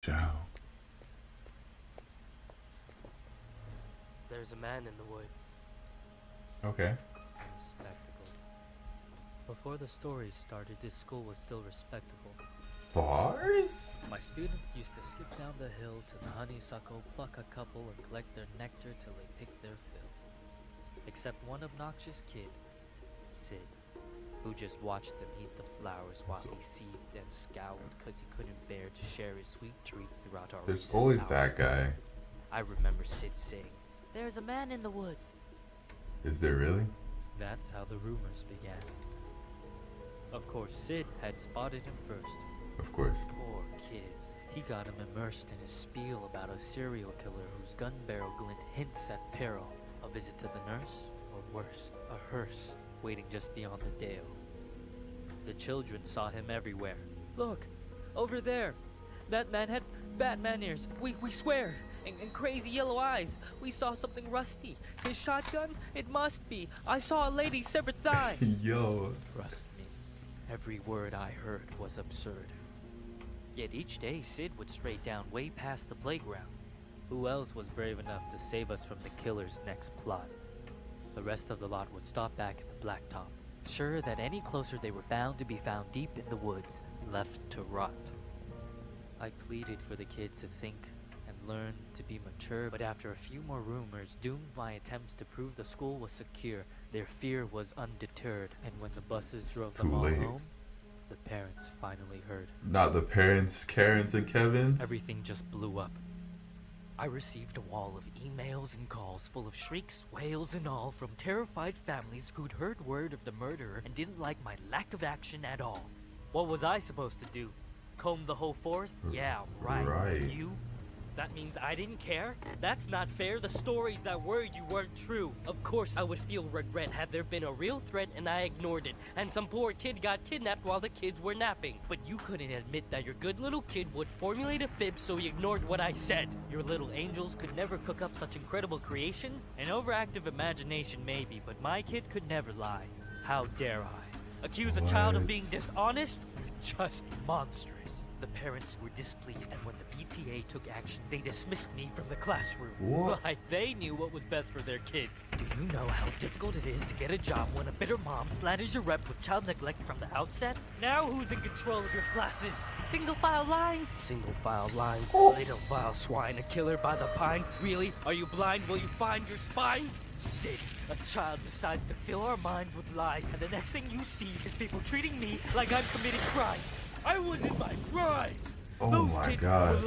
down. There's a man in the woods. Okay. Respectable. Before the stories started, this school was still respectable. Bars? My students used to skip down the hill to the honeysuckle, pluck a couple, and collect their nectar till they picked their fill. Except one obnoxious kid, Sid, who just watched them eat the flowers while he seethed and scowled because he couldn't bear to share his sweet treats throughout our There's recess always hours. that guy. I remember Sid saying, "There's a man in the woods." Is there really? That's how the rumors began. Of course, Sid had spotted him first. Of course. Poor kids. He got him immersed in his spiel about a serial killer whose gun barrel glint hints at peril. A visit to the nurse, or worse, a hearse, waiting just beyond the dale. The children saw him everywhere. "Look, over there. That man had Batman ears. We swear. And crazy yellow eyes. We saw something rusty. His shotgun? It must be. I saw a lady's severed thigh." Yo. Trust me, every word I heard was absurd. Yet each day Sid would stray down way past the playground. Who else was brave enough to save us from the killer's next plot? The rest of the lot would stop back at the blacktop, sure that any closer they were bound to be found deep in the woods, left to rot. I pleaded for the kids to think and learn to be mature, but after a few more rumors doomed my attempts to prove the school was secure, their fear was undeterred, and when the buses drove them Too all late. home, the parents finally heard. Not the parents, Karens and Kevins. Everything just blew up. I received a wall of emails and calls full of shrieks, wails, and all from terrified families who'd heard word of the murderer and didn't like my lack of action at all. What was I supposed to do? Comb the whole forest? Yeah, right. Right. You? That means I didn't care? That's not fair. The stories that were you weren't true. Of course I would feel regret had there been a real threat and I ignored it, and some poor kid got kidnapped while the kids were napping. But you couldn't admit that your good little kid would formulate a fib, so you ignored what I said. Your little angels could never cook up such incredible creations. An overactive imagination maybe, but my kid could never lie. How dare I? Accuse a child of being What? dishonest? You're just monstrous. The parents were displeased, and when the PTA took action, they dismissed me from the classroom. What? Why, they knew what was best for their kids. Do you know how difficult it is to get a job when a bitter mom slanders your rep with child neglect from the outset? Now who's in control of your classes? Single file lines? Single file lines? Little vile swine, a killer by the pines? Really? Are you blind? Will you find your spines? Sid, a child decides to fill our minds with lies, and the next thing you see is people treating me like I'm committing crimes. I was in my prime. Oh Those my kids gosh. were